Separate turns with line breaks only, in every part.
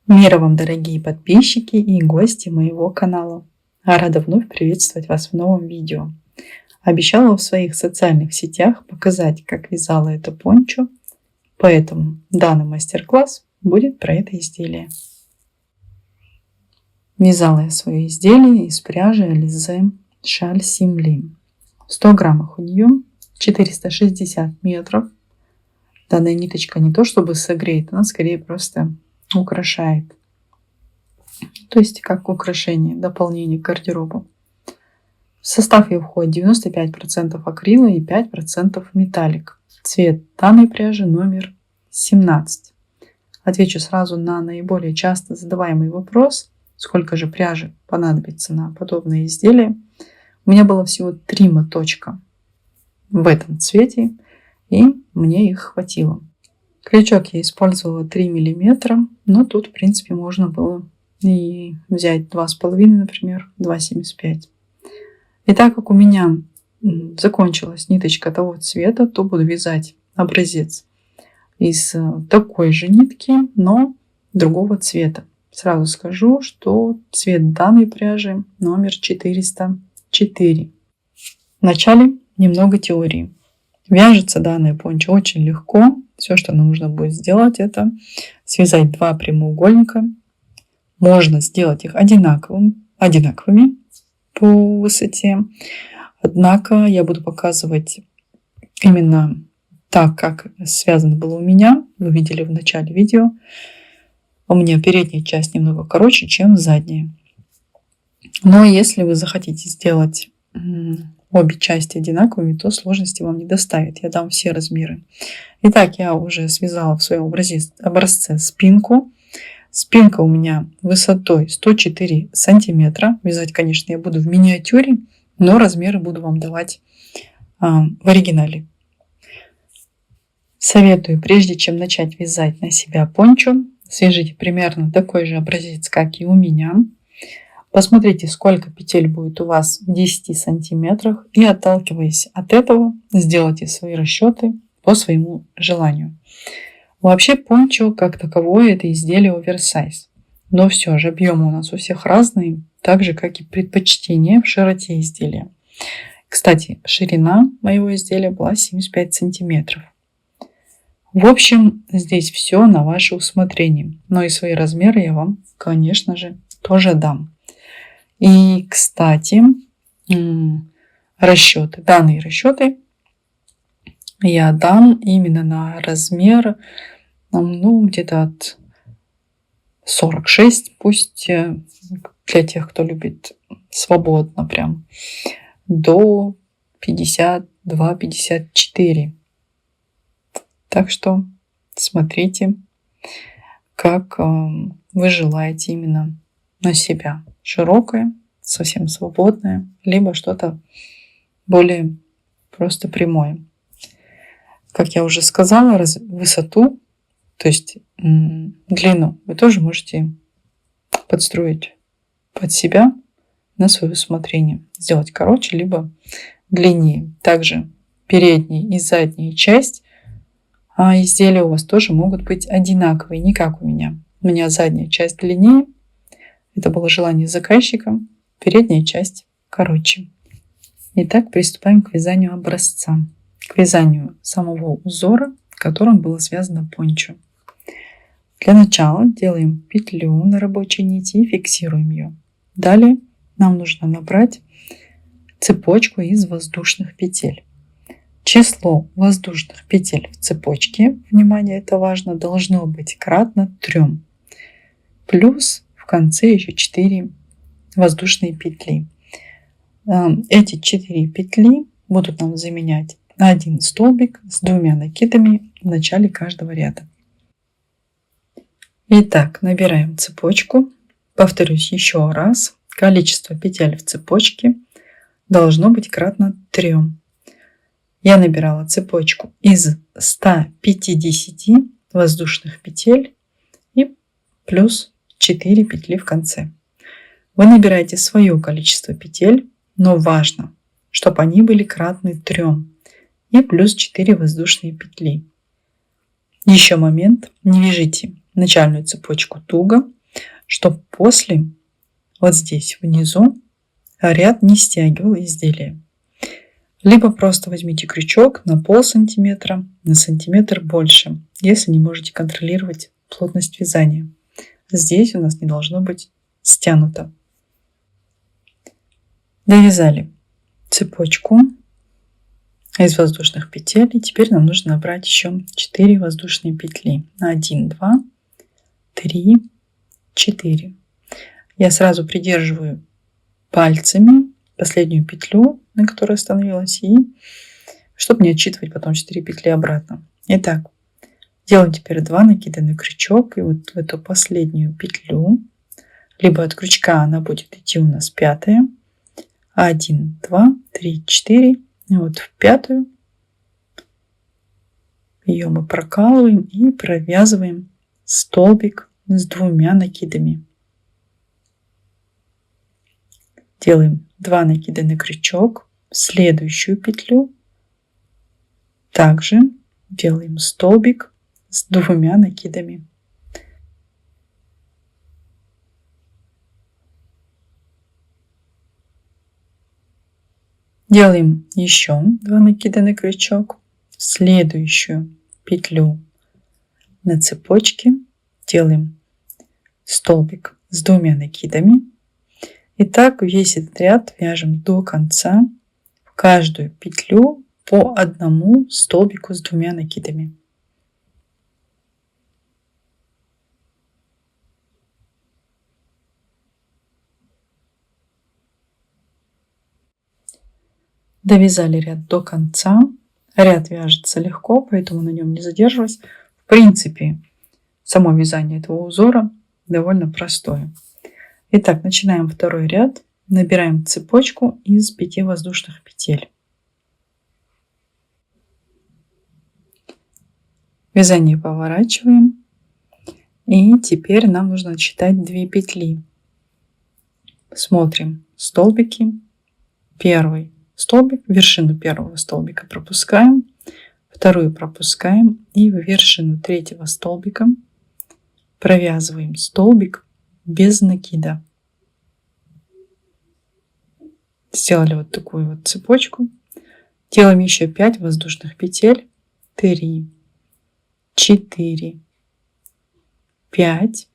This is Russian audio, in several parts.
Мира вам, дорогие подписчики и гости моего канала. Рада вновь приветствовать вас в новом видео. Обещала в своих социальных сетях показать, как вязала это пончо, поэтому данный мастер-класс будет про это изделие. Вязала я свое изделие из пряжи Alize Шаль Симли. 100 граммов у нее, 460 метров. Данная ниточка не то чтобы согреет, она скорее просто украшает. То есть как украшение, дополнение к гардеробу. В состав ее входит 95% акрила и 5% металлик. Цвет данной пряжи номер 17. Отвечу сразу на наиболее часто задаваемый вопрос, сколько же пряжи понадобится на подобное изделие. У меня было всего 3 моточка в этом цвете, и мне их хватило. Крючок я использовала 3 мм, но тут в принципе можно было и взять 2,5, например, 2,75. И так как у меня закончилась ниточка того цвета, то буду вязать образец из такой же нитки, но другого цвета. Сразу скажу, что цвет данной пряжи номер 404. Вначале немного теории. Вяжется данная пончо очень легко. Все, что нам нужно будет сделать, это связать 2 прямоугольника. Можно сделать их одинаковыми по высоте. Однако я буду показывать именно так, как связано было у меня. Вы видели в начале видео. У меня передняя часть немного короче, чем задняя. Но если вы захотите сделать обе части одинаковыми, то сложности вам не доставит. Я дам все размеры. Итак, я уже связала в своем образце спинку. Спинка у меня высотой 104 сантиметра. Вязать, конечно, я буду в миниатюре, но размеры буду вам давать в оригинале. Советую, прежде чем начать вязать на себя пончо, свяжите примерно такой же образец, как и у меня. Посмотрите, сколько петель будет у вас в 10 сантиметрах, и отталкиваясь от этого, сделайте свои расчеты по своему желанию. Вообще пончо как таковое это изделие оверсайз, но все же объемы у нас у всех разные, так же как и предпочтение в широте изделия. Кстати, ширина моего изделия была 75 сантиметров. В общем, здесь все на ваше усмотрение, но и свои размеры я вам, конечно же, тоже дам. И, кстати, данные расчеты я дам именно на размер, где-то от 46, пусть для тех, кто любит свободно прям, до 52-54. Так что смотрите, как вы желаете именно на себя. Широкое, совсем свободное, либо что-то более просто прямое. Как я уже сказала, высоту, то есть длину, вы тоже можете подстроить под себя на свое усмотрение. Сделать короче, либо длиннее. Также передняя и задняя часть изделия у вас тоже могут быть одинаковые, не как у меня. У меня задняя часть длиннее. Это было желание заказчика. Передняя часть короче. Итак, приступаем к вязанию образца. К вязанию самого узора, которым было связано пончо. Для начала делаем петлю на рабочей нити и фиксируем ее. Далее нам нужно набрать цепочку из воздушных петель. Число воздушных петель в цепочке, внимание, это важно, должно быть кратно 3. Плюс в конце еще 4 воздушные петли. Эти 4 петли будут нам заменять один столбик с 2 накидами в начале каждого ряда. Итак, набираем цепочку. Повторюсь еще раз. Количество петель в цепочке должно быть кратно 3. Я набирала цепочку из 150 воздушных петель и плюс 4 петли в конце. Вы набираете свое количество петель, но важно, чтобы они были кратны 3 и плюс 4 воздушные петли. Еще момент, не вяжите начальную цепочку туго, чтобы после, вот здесь внизу, ряд не стягивал изделие. Либо просто возьмите крючок на полсантиметра, на сантиметр больше, если не можете контролировать плотность вязания. Здесь у нас не должно быть стянуто. Довязали цепочку из воздушных петель, и теперь нам нужно набрать еще 4 воздушные петли. 1, 2, 3, 4. Я сразу придерживаю пальцами последнюю петлю, на которой остановилась, и чтобы не отсчитывать потом 4 петли обратно. Итак, делаем теперь 2 накида на крючок, и вот в эту последнюю петлю, либо от крючка она будет идти у нас 5-я, 1, 2, 3, 4, и вот в 5-ю ее мы прокалываем и провязываем столбик с 2 накидами. Делаем 2 накида на крючок, в следующую петлю также делаем столбик с 2 накидами. Делаем еще 2 накида на крючок, в следующую петлю на цепочке делаем столбик с 2 накидами. И так весь этот ряд вяжем до конца, в каждую петлю по одному столбику с 2 накидами. Довязали ряд до конца. Ряд вяжется легко, поэтому на нем не задерживаюсь. В принципе, само вязание этого узора довольно простое. Итак, начинаем второй ряд. Набираем цепочку из 5 воздушных петель. Вязание поворачиваем. И теперь нам нужно отсчитать 2 петли. Смотрим столбики. Первый столбик, вершину первого столбика пропускаем, вторую пропускаем и в вершину третьего столбика провязываем столбик без накида. Сделали вот такую вот цепочку. Делаем еще 5 воздушных петель. 3, 4, 5.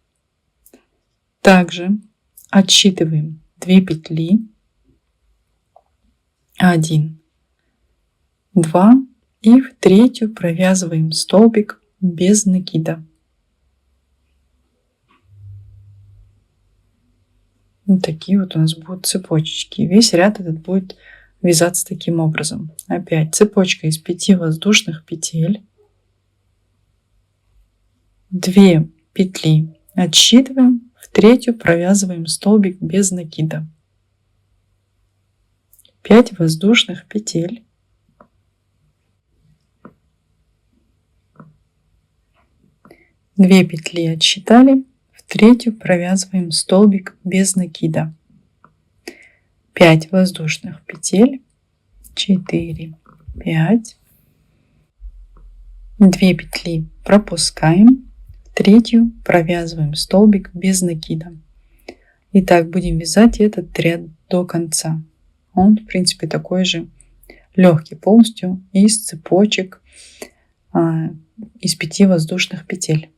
Также отсчитываем 2 петли. 1, 2 и в третью провязываем столбик без накида. Вот такие вот у нас будут цепочки. Весь ряд этот будет вязаться таким образом. Опять цепочка из 5 воздушных петель. 2 петли отсчитываем, в третью провязываем столбик без накида. 5 воздушных петель. Две петли отсчитали, в третью провязываем столбик без накида. 5 воздушных петель. 4, 5. 2 петли пропускаем, в третью провязываем столбик без накида. И так будем вязать этот ряд до конца. Он, в принципе, такой же легкий полностью из цепочек из 5 воздушных петель.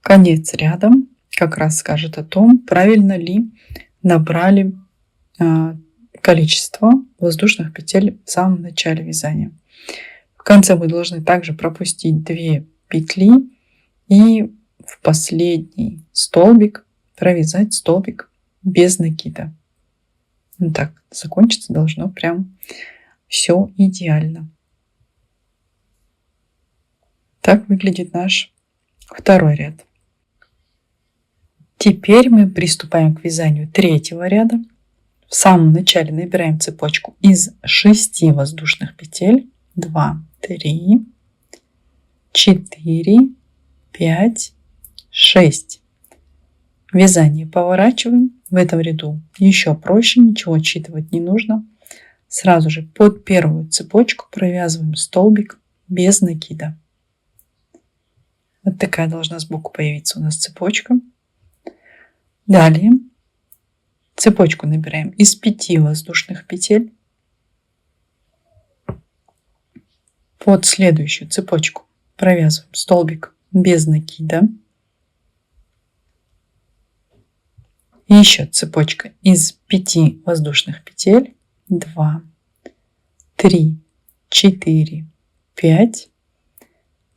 Конец ряда как раз скажет о том, правильно ли набрали количество воздушных петель в самом начале вязания. В конце вы должны также пропустить 2 петли и в последний столбик провязать столбик без накида. Вот так закончиться должно прям все идеально. Так выглядит наш второй ряд. Теперь мы приступаем к вязанию третьего ряда. В самом начале набираем цепочку из 6 воздушных петель. 2, 3, 4, 5, 6. Вязание поворачиваем. В этом ряду еще проще, ничего отсчитывать не нужно. Сразу же под первую цепочку провязываем столбик без накида. Вот такая должна сбоку появиться у нас цепочка. Далее цепочку набираем из 5 воздушных петель. Под следующую цепочку провязываем столбик без накида. И еще цепочка из 5 воздушных петель. 2, 3, 4, 5.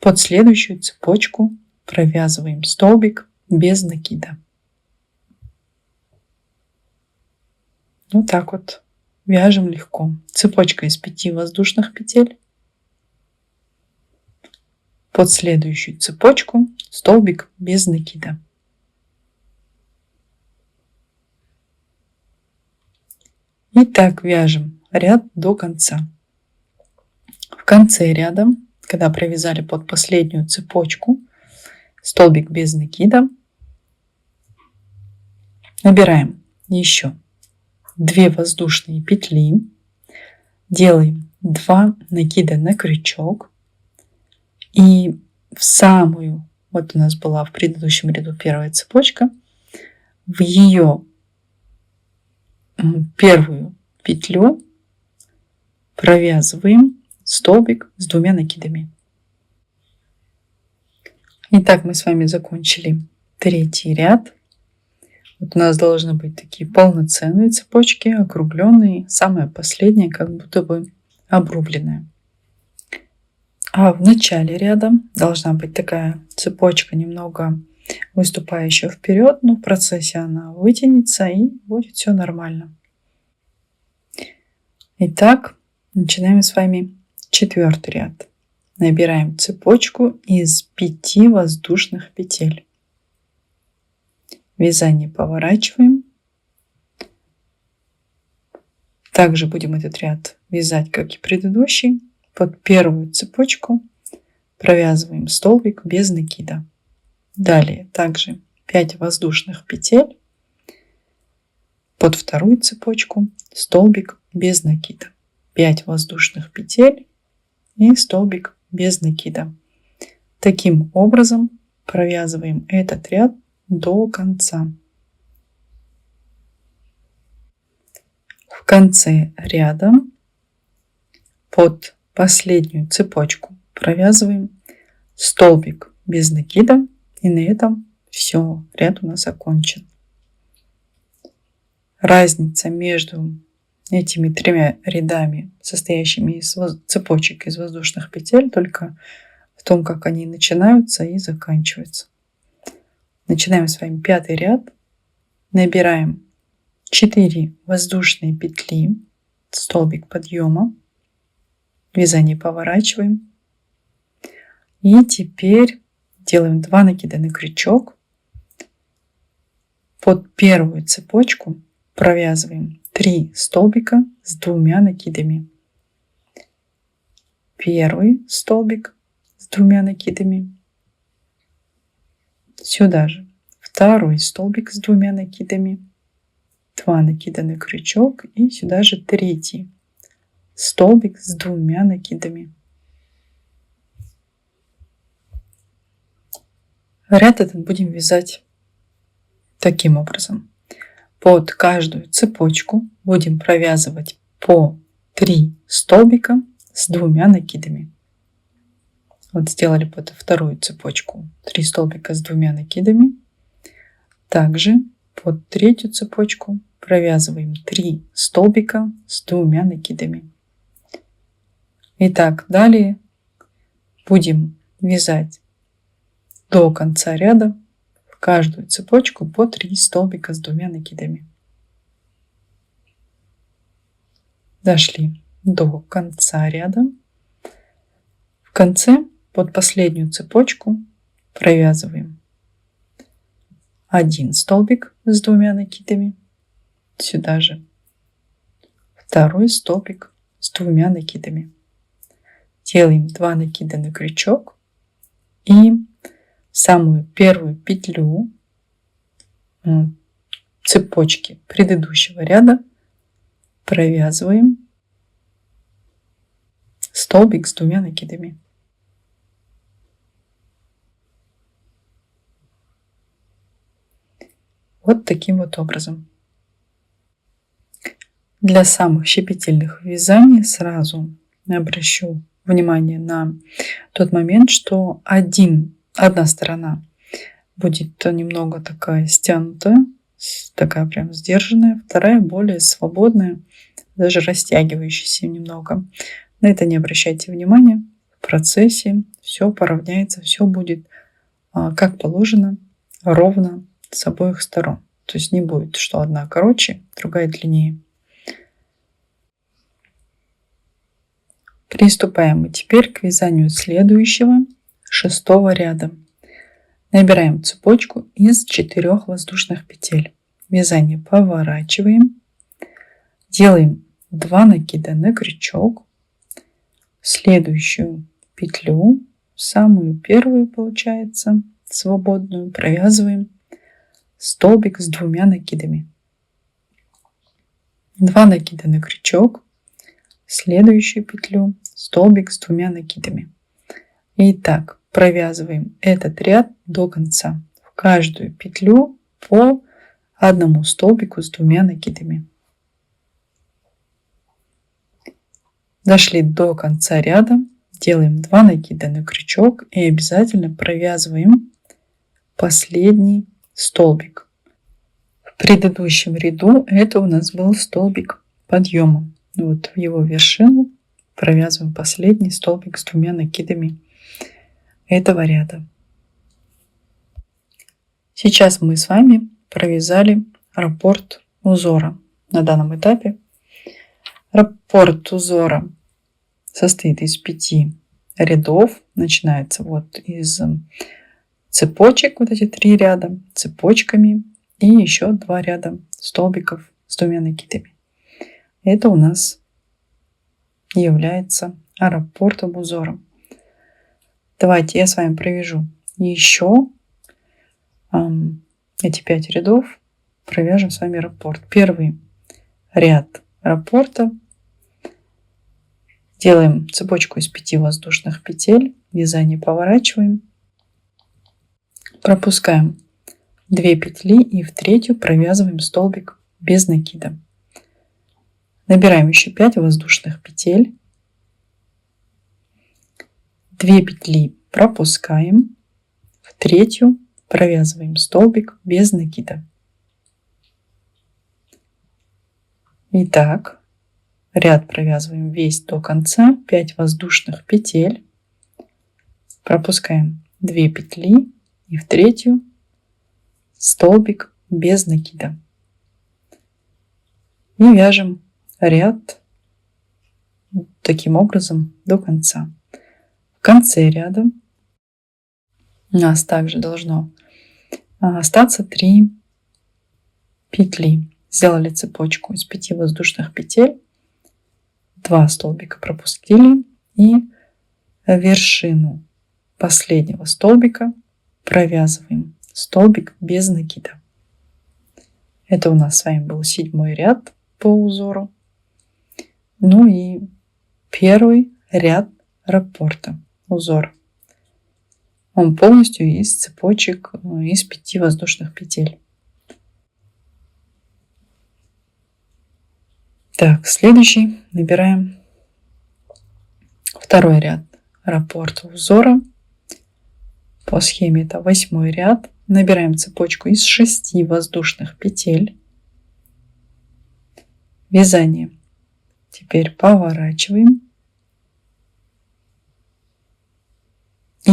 Под следующую цепочку провязываем столбик без накида. Вот так вот вяжем легко. Цепочка из 5 воздушных петель. Под следующую цепочку столбик без накида. И так вяжем ряд до конца. В конце ряда, когда провязали под последнюю цепочку столбик без накида, набираем еще 2 воздушные петли, делаем 2 накида на крючок и в самую, вот у нас была в предыдущем ряду первая цепочка, в ее первую петлю провязываем столбик с 2 накидами. Итак, мы с вами закончили 3-й ряд. Вот у нас должны быть такие полноценные цепочки, округленные. Самая последняя как будто бы обрубленная. А в начале ряда должна быть такая цепочка немного выступающая вперед, но в процессе она вытянется и будет все нормально. Итак, начинаем с вами 4-й ряд. Набираем цепочку из 5 воздушных петель. Вязание поворачиваем. Также будем этот ряд вязать, как и предыдущий. Под первую цепочку провязываем столбик без накида. Далее также 5 воздушных петель. Под вторую цепочку столбик без накида. 5 воздушных петель и столбик без накида. Таким образом провязываем этот ряд до конца. В конце ряда под последнюю цепочку провязываем столбик без накида, и на этом все, ряд у нас окончен. Разница между этими 3 рядами, состоящими из цепочек из воздушных петель, только в том, как они начинаются и заканчиваются. Начинаем с вами 5-й ряд. Набираем 4 воздушные петли, столбик подъема, вязание поворачиваем. И теперь делаем 2 накида на крючок. Под первую цепочку провязываем 3 столбика с 2 накидами. Первый столбик с 2 накидами. Сюда же второй столбик с 2 накидами. 2 накида на крючок и сюда же 3 столбик с 2 накидами. Ряд этот будем вязать таким образом. Под каждую цепочку будем провязывать по 3 столбика с 2 накидами. Вот сделали под вторую цепочку 3 столбика с 2 накидами. Также под третью цепочку провязываем 3 столбика с 2 накидами. Итак, далее будем вязать до конца ряда в каждую цепочку по 3 столбика с 2 накидами. Дошли до конца ряда. В конце под последнюю цепочку провязываем 1 столбик с 2 накидами. Сюда же второй столбик с 2 накидами. Делаем 2 накида на крючок и в самую первую петлю цепочки предыдущего ряда провязываем столбик с 2 накидами. Вот таким вот образом. Для самых щепетильных вязаний сразу обращу внимание на тот момент, что одна сторона будет немного такая стянутая, такая прям сдержанная, вторая более свободная, даже растягивающаяся немного. На это не обращайте внимания. В процессе все поравняется, все будет как положено, ровно с обоих сторон. То есть не будет, что одна короче, другая длиннее. Приступаем мы теперь к вязанию следующего 6-го ряда. Набираем цепочку из 4 воздушных петель. Вязание поворачиваем. Делаем 2 накида на крючок. Следующую петлю, самую первую получается, свободную, провязываем столбик с 2 накидами. 2 накида на крючок. Следующую петлю, столбик с 2 накидами. Итак, провязываем этот ряд до конца. В каждую петлю по одному столбику с 2 накидами. Дошли до конца ряда, делаем 2 накида на крючок и обязательно провязываем последний столбик. В предыдущем ряду это у нас был столбик подъема. Вот в его вершину провязываем последний столбик с 2 накидами этого ряда. Сейчас мы с вами провязали раппорт узора. На данном этапе раппорт узора состоит из 5 рядов. Начинается вот из цепочек, вот эти 3 ряда цепочками и еще 2 ряда столбиков с 2 накидами. Это у нас является раппортом узора. Давайте я с вами провяжу еще эти 5 рядов, провяжем с вами раппорт. Первый ряд раппорта. Делаем цепочку из 5 воздушных петель, вязание поворачиваем, пропускаем 2 петли и в третью провязываем столбик без накида. Набираем еще 5 воздушных петель, 2 петли пропускаем, в третью провязываем столбик без накида. Итак, ряд провязываем весь до конца, 5 воздушных петель, пропускаем 2 петли и в третью столбик без накида. И вяжем ряд таким образом до конца. В конце ряда у нас также должно остаться 3 петли. Сделали цепочку из 5 воздушных петель, 2 столбика пропустили и вершину последнего столбика провязываем столбик без накида. Это у нас с вами был 7-й ряд по узору. Ну и первый ряд раппорта, узор. Он полностью из цепочек из 5 воздушных петель. Так, следующий набираем 2-й ряд раппорта узора. По схеме это 8-й ряд. Набираем цепочку из 6 воздушных петель. Вязание теперь поворачиваем. И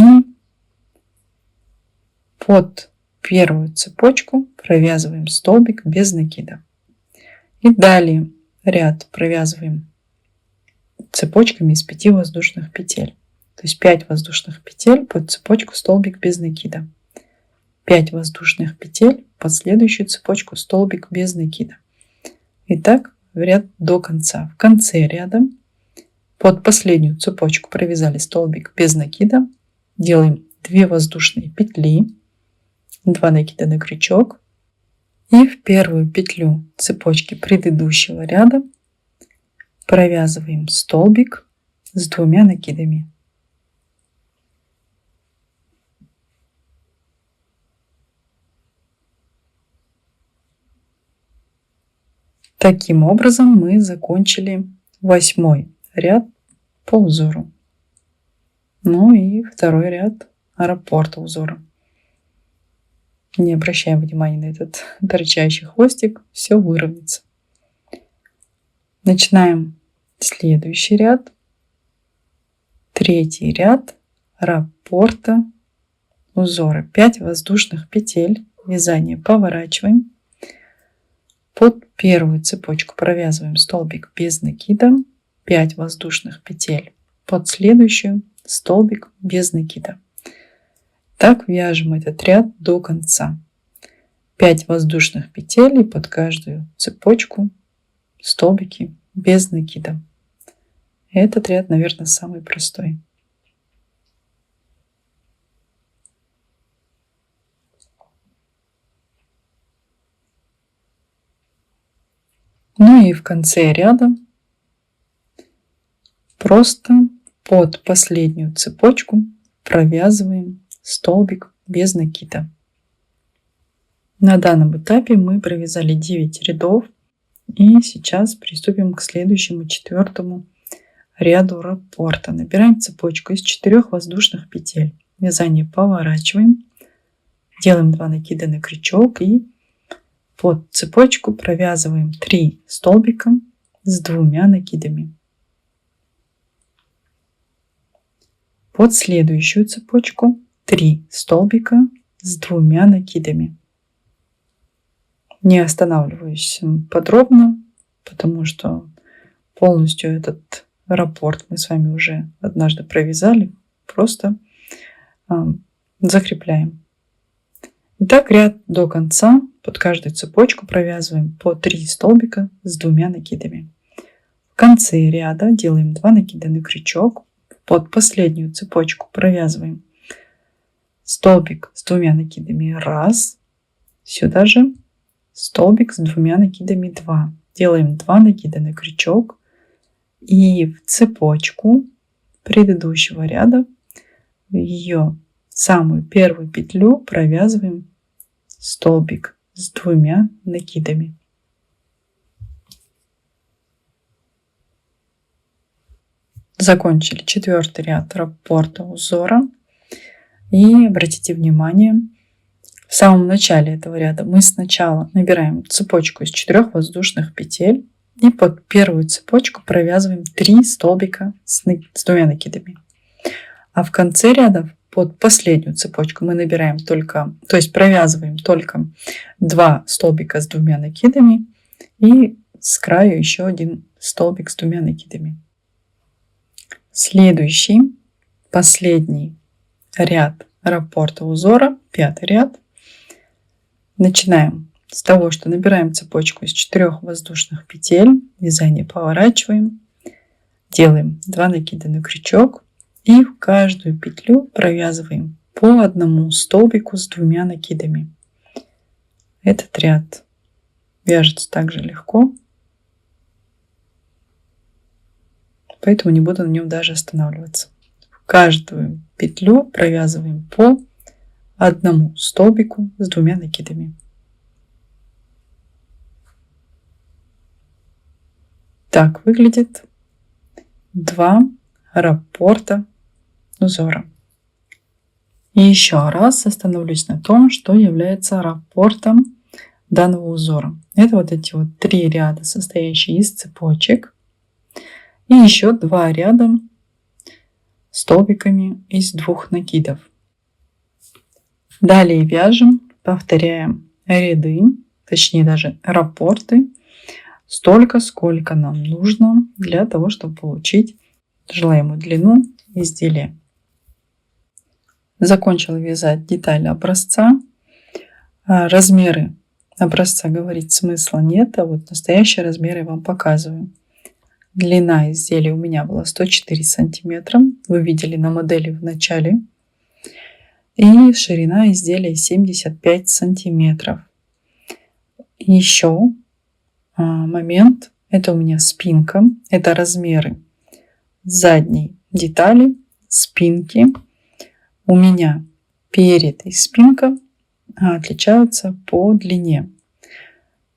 под первую цепочку провязываем столбик без накида. И далее ряд провязываем цепочками из 5 воздушных петель. То есть 5 воздушных петель под цепочку столбик без накида. 5 воздушных петель под следующую цепочку столбик без накида. И так в ряд до конца. В конце ряда под последнюю цепочку провязали столбик без накида. Делаем 2 воздушные петли, 2 накида на крючок. И в первую петлю цепочки предыдущего ряда провязываем столбик с 2 накидами. Таким образом мы закончили 8 ряд по узору. Ну и второй ряд раппорта узора. Не обращаем внимания на этот торчащий хвостик, все выровняется. Начинаем следующий ряд. Третий ряд раппорта узора. 5 воздушных петель. Вязание поворачиваем. Под первую цепочку провязываем столбик без накида. 5 воздушных петель. Под следующую столбик без накида. Так вяжем этот ряд до конца. 5 воздушных петель и под каждую цепочку столбики без накида. Этот ряд, наверное, самый простой. Ну и в конце ряда просто под последнюю цепочку провязываем столбик без накида. На данном этапе мы провязали 9 рядов. И сейчас приступим к следующему 4-му ряду раппорта. Набираем цепочку из 4 воздушных петель. Вязание поворачиваем. Делаем 2 накида на крючок и под цепочку провязываем 3 столбика с 2 накидами. Под следующую цепочку 3 столбика с 2 накидами. Не останавливаюсь подробно, потому что полностью этот раппорт мы с вами уже однажды провязали. Просто закрепляем. Итак, ряд до конца. Под каждую цепочку провязываем по 3 столбика с 2 накидами. В конце ряда делаем 2 накида на крючок. Под последнюю цепочку провязываем столбик с 2 накидами 1. Сюда же столбик с 2 накидами 2. Делаем 2 накида на крючок и в цепочку предыдущего ряда в ее самую первую петлю провязываем столбик с 2 накидами. Закончили 4-й ряд раппорта узора. И обратите внимание, в самом начале этого ряда мы сначала набираем цепочку из 4 воздушных петель и под первую цепочку провязываем 3 столбика с 2 накидами. А в конце ряда под последнюю цепочку мы набираем провязываем только 2 столбика с 2 накидами и с краю еще 1 столбик с 2 накидами. Следующий, последний ряд раппорта узора, 5-й ряд. Начинаем с того, что набираем цепочку из 4 воздушных петель, вязание поворачиваем, делаем 2 накида на крючок и в каждую петлю провязываем по 1 столбику с 2 накидами. Этот ряд вяжется также легко, поэтому не буду на нем даже останавливаться. В каждую петлю провязываем по 1 столбику с 2 накидами. Так выглядит 2 раппорта узора. И еще раз остановлюсь на том, что является раппортом данного узора. Это вот эти вот 3 ряда, состоящие из цепочек, и еще 2 ряда столбиками из 2 накидов. Далее вяжем, повторяем ряды, точнее даже раппорты, столько, сколько нам нужно для того, чтобы получить желаемую длину изделия. Закончила вязать деталь образца. Размеры образца говорить смысла нет, а вот настоящие размеры я вам показываю. Длина изделия у меня была 104 сантиметра. Вы видели на модели в начале. И ширина изделия 75 сантиметров. Еще момент. Это у меня спинка. Это размеры задней детали, спинки. У меня перед и спинка отличаются по длине.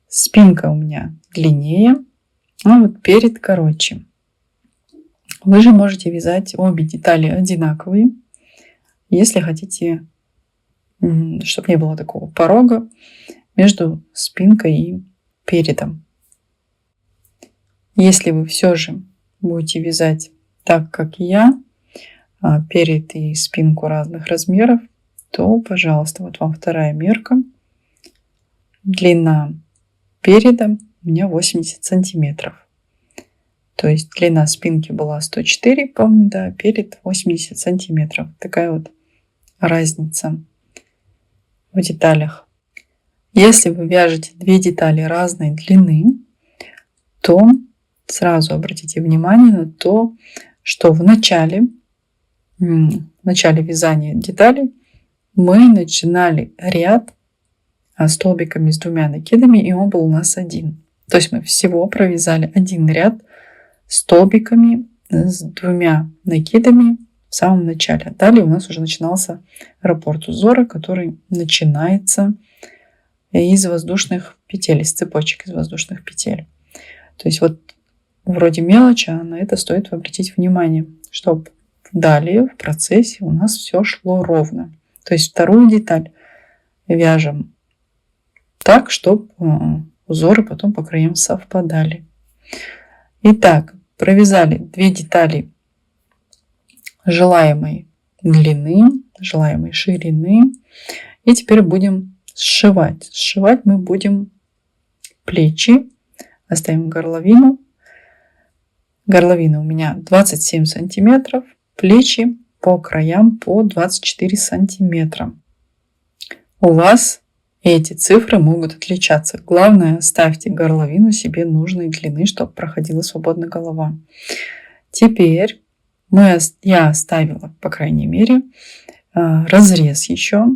Спинка у меня длиннее, а вот перед короче. Вы же можете вязать обе детали одинаковые, если хотите, чтобы не было такого порога между спинкой и передом. Если вы все же будете вязать так, как и я, перед и спинку разных размеров, то, пожалуйста, вот вам вторая мерка. Длина переда у меня 80 сантиметров. То есть длина спинки была 104, помню, да, перед 80 сантиметров. Такая вот разница в деталях. Если вы вяжете две детали разной длины, то сразу обратите внимание на то, что в начале вязания деталей мы начинали ряд столбиками с двумя накидами, и он был у нас один. То есть мы всего провязали один ряд столбиками с двумя накидами в самом начале. Далее у нас уже начинался раппорт узора, который начинается из воздушных петель, из цепочек из воздушных петель. То есть вот вроде мелочи, а на это стоит обратить внимание, чтобы далее в процессе у нас все шло ровно. То есть вторую деталь вяжем так, чтобы узоры потом по краям совпадали. Итак, провязали две детали желаемой длины, желаемой ширины. И теперь будем сшивать. Сшивать мы будем плечи. Оставим горловину. Горловина у меня 27 сантиметров. Плечи по краям по 24 сантиметра. У вас эти цифры могут отличаться. Главное, ставьте горловину себе нужной длины, чтобы проходила свободно голова. Теперь я оставила, по крайней мере, разрез еще,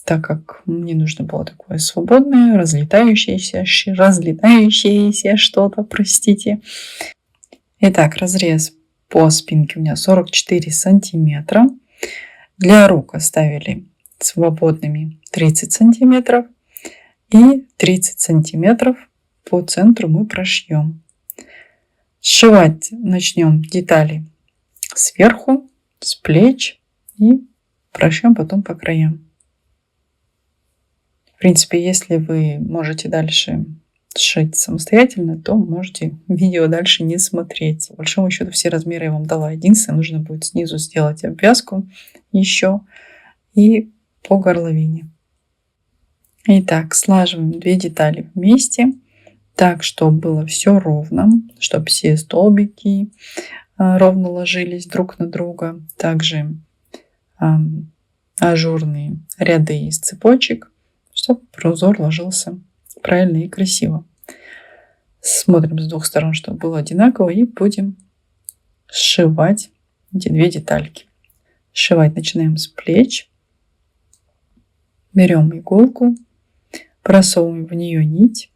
так как мне нужно было такое свободное, разлетающееся что-то, простите. Итак, разрез по спинке у меня 44 сантиметра. Для рук оставили свободными 30 сантиметров. И 30 сантиметров по центру мы прошьем. Сшивать начнем детали сверху, с плеч и прошьем потом по краям. В принципе, если вы можете дальше сшить самостоятельно, то можете видео дальше не смотреть. По большому счету все размеры я вам дала. Единственное, нужно будет снизу сделать обвязку еще и по горловине. Итак, слаживаем две детали вместе, так, чтобы было все ровно, чтобы все столбики ровно ложились друг на друга. Также ажурные ряды из цепочек, чтобы узор ложился правильно и красиво. Смотрим с двух сторон, чтобы было одинаково, и будем сшивать эти две детальки. Сшивать начинаем с плеч. Берем иголку, просовываем в нее нить.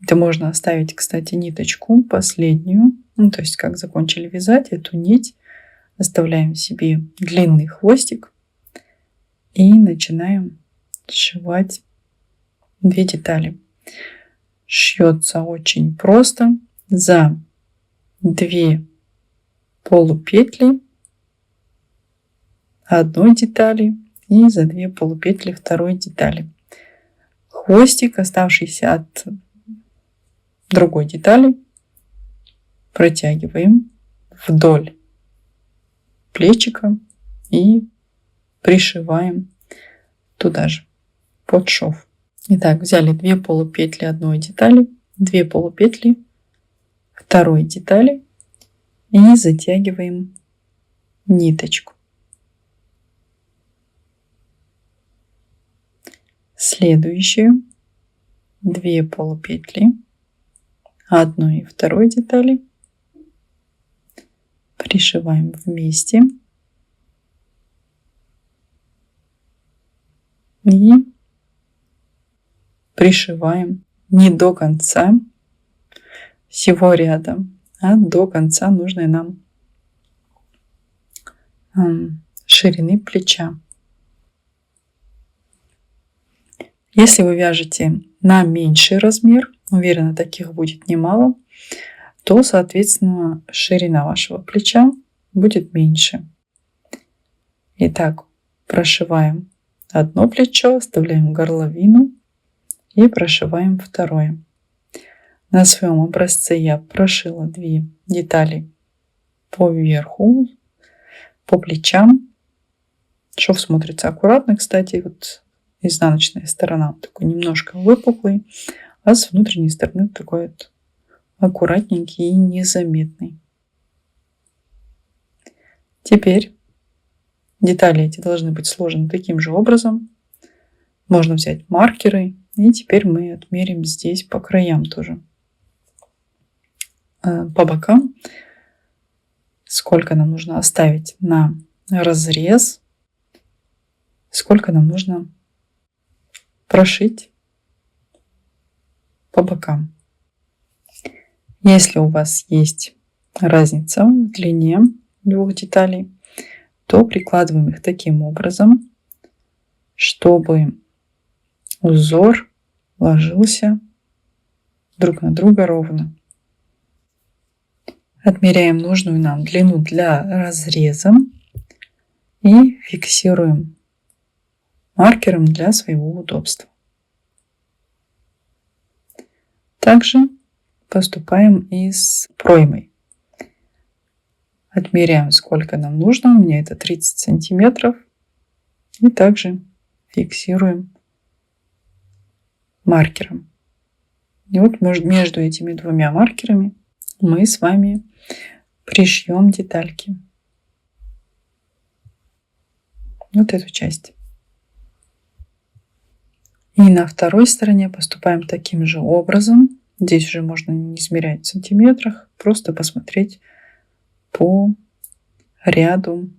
Это можно оставить, кстати, ниточку последнюю. То есть, как закончили вязать эту нить, оставляем себе длинный хвостик и начинаем сшивать две детали. Шьется очень просто. За 2 полупетли одной детали и за 2 полупетли второй детали. Хвостик, оставшийся от другой детали, протягиваем вдоль плечика и пришиваем туда же, под шов. Итак, взяли 2 полупетли одной детали, 2 полупетли второй детали и затягиваем ниточку. Следующую 2 полупетли одной и второй детали пришиваем вместе и пришиваем не до конца всего ряда, а до конца нужной нам ширины плеча. Если вы вяжете на меньший размер, уверена, таких будет немало, то, соответственно, ширина вашего плеча будет меньше. Итак, прошиваем одно плечо, оставляем горловину и прошиваем второе. На своем образце я прошила 2 детали по верху, по плечам. Шов смотрится аккуратно, кстати, вот изнаночная сторона такой немножко выпуклый, а с внутренней стороны такой вот аккуратненький и незаметный. Теперь детали эти должны быть сложены таким же образом. Можно взять маркеры, и теперь мы отмерим здесь по краям тоже. По бокам, сколько нам нужно оставить на разрез, сколько нам нужно прошить по бокам. Если у вас есть разница в длине 2 деталей, то прикладываем их таким образом, чтобы узор ложился друг на друга ровно. Отмеряем нужную нам длину для разреза и фиксируем маркером для своего удобства. Также поступаем и с проймой. Отмеряем, сколько нам нужно. У меня это 30 сантиметров. И также фиксируем маркером. И вот между этими 2 маркерами мы с вами пришьем детальки. Вот эту часть. И на второй стороне поступаем таким же образом. Здесь уже можно не измерять в сантиметрах, просто посмотреть по ряду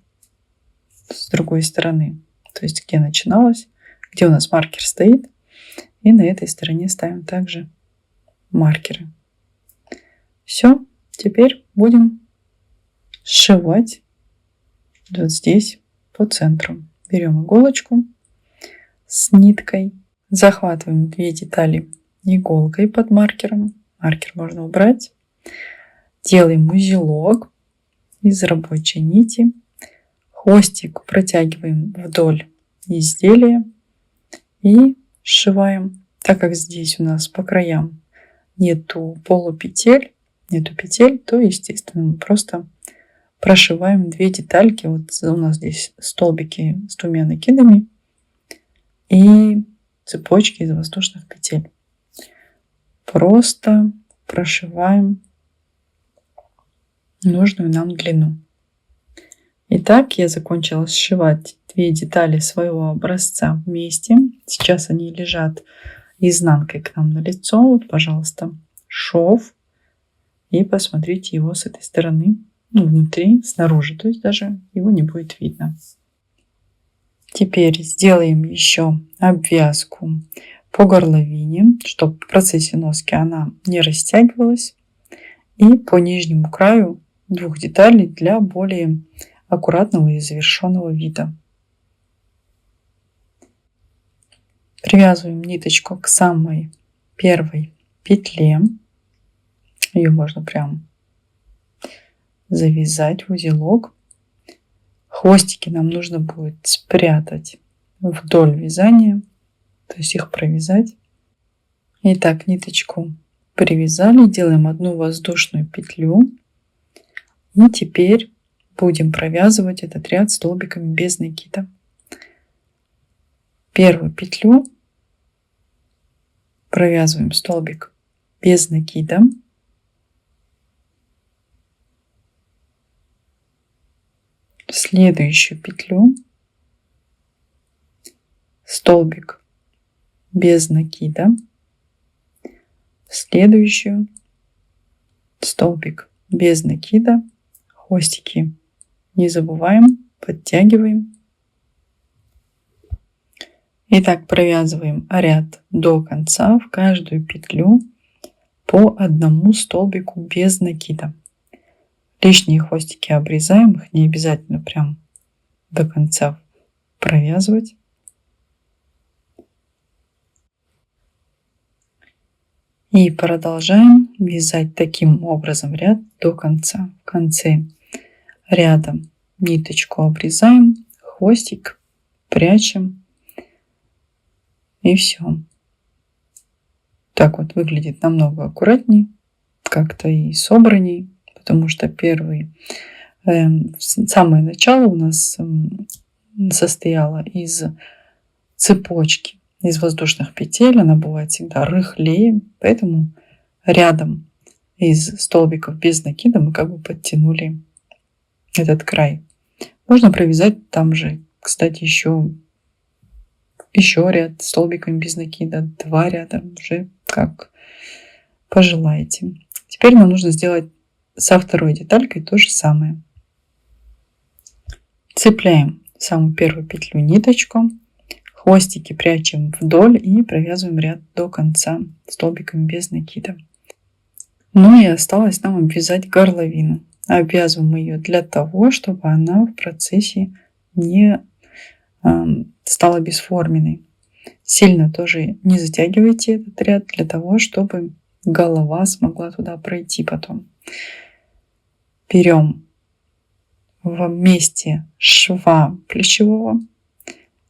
с другой стороны. То есть где начиналось, где у нас маркер стоит. И на этой стороне ставим также маркеры. Все, теперь будем сшивать вот здесь по центру. Берем иголочку с ниткой, захватываем 2 детали иголкой под маркером. Маркер можно убрать. Делаем узелок из рабочей нити. Хвостик протягиваем вдоль изделия и сшиваем. Так как здесь у нас по краям нету полупетель, то, естественно, мы просто прошиваем 2 детальки. Вот у нас здесь столбики с 2 накидами и цепочки из воздушных петель. Просто прошиваем нужную нам длину. Итак, я закончила сшивать 2 детали своего образца вместе. Сейчас они лежат изнанкой к нам на лицо. Вот, пожалуйста, шов. И посмотрите его с этой стороны, внутри, снаружи. То есть даже его не будет видно. Теперь сделаем еще обвязку по горловине, чтобы в процессе носки она не растягивалась. И по нижнему краю 2 деталей для более аккуратного и завершенного вида. Привязываем ниточку к самой первой петле. Ее можно прям завязать в узелок. Хвостики нам нужно будет спрятать вдоль вязания, то есть их провязать. Итак, ниточку привязали, делаем 1 воздушную петлю. И теперь будем провязывать этот ряд столбиками без накида. Первую петлю провязываем столбик без накида. Следующую петлю столбик без накида. Следующую столбик без накида. Хвостики не забываем, подтягиваем. Итак, провязываем ряд до конца, в каждую петлю по 1 столбику без накида. Лишние хвостики обрезаем, их не обязательно прям до конца провязывать. И продолжаем вязать таким образом ряд до конца. В конце ряда ниточку обрезаем, хвостик прячем, и все. Так вот выглядит намного аккуратней, как-то и собранней, потому что самое начало у нас состояло из цепочки, из воздушных петель. Она бывает всегда рыхлее, поэтому рядом из столбиков без накида мы как бы подтянули этот край. Можно провязать там же, кстати, еще ряд столбиками без накида, 2 ряда, уже как пожелаете. Теперь нам нужно сделать со второй деталькой то же самое. Цепляем самую первую петлю ниточку, хвостики прячем вдоль и провязываем ряд до конца столбиками без накида. Ну и осталось нам обвязать горловину. Обвязываем мы ее для того, чтобы она в процессе не стала бесформенной. Сильно тоже не затягивайте этот ряд для того, чтобы голова смогла туда пройти потом. Берем в месте шва плечевого,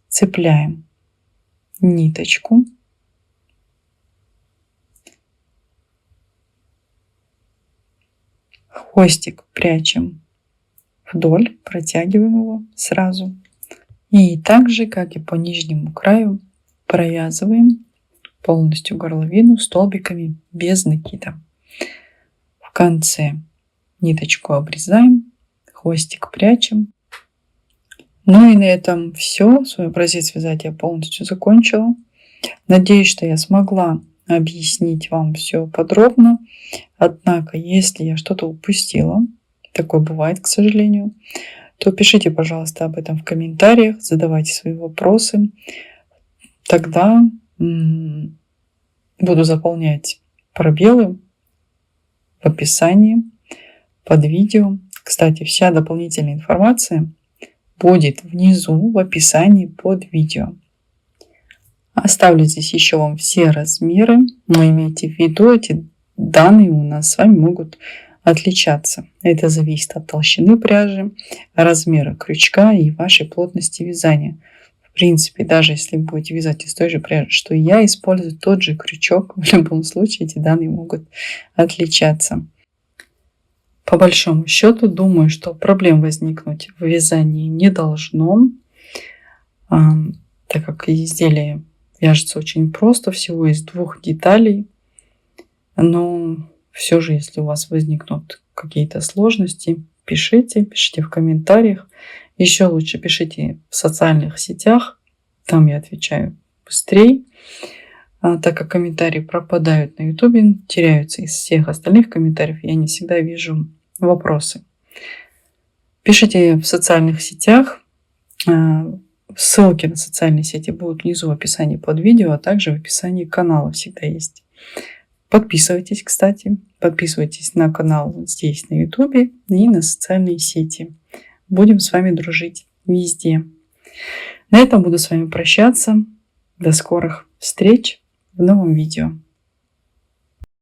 цепляем ниточку, хвостик прячем вдоль, протягиваем его сразу. И так же, как и по нижнему краю, провязываем полностью горловину столбиками без накида. В конце ниточку обрезаем, хвостик прячем. Ну и на этом все. Свой образец вязать я полностью закончила. Надеюсь, что я смогла объяснить вам все подробно. Однако, если я что-то упустила, такое бывает, к сожалению, то пишите, пожалуйста, об этом в комментариях, задавайте свои вопросы. Тогда буду заполнять пробелы в описании под видео. Кстати, вся дополнительная информация будет внизу в описании под видео. Оставлю здесь еще вам все размеры, но имейте в виду, эти данные у нас с вами могут отличаться. Это зависит от толщины пряжи, размера крючка и вашей плотности вязания. В принципе, даже если вы будете вязать из той же пряжи, что и я, использую тот же крючок, в любом случае эти данные могут отличаться. По большому счету, думаю, что проблем возникнуть в вязании не должно, так как изделие вяжется очень просто, всего из 2 деталей. Но все же, если у вас возникнут какие-то сложности, пишите в комментариях. Еще лучше пишите в социальных сетях, там я отвечаю быстрее, так как комментарии пропадают на YouTube, теряются из всех остальных комментариев, я не всегда вижу вопросы. Пишите в социальных сетях. Ссылки на социальные сети будут внизу в описании под видео, а также в описании канала всегда есть. Подписывайтесь, кстати. Подписывайтесь на канал здесь на YouTube и на социальные сети. Будем с вами дружить везде. На этом буду с вами прощаться. До скорых встреч в новом видео.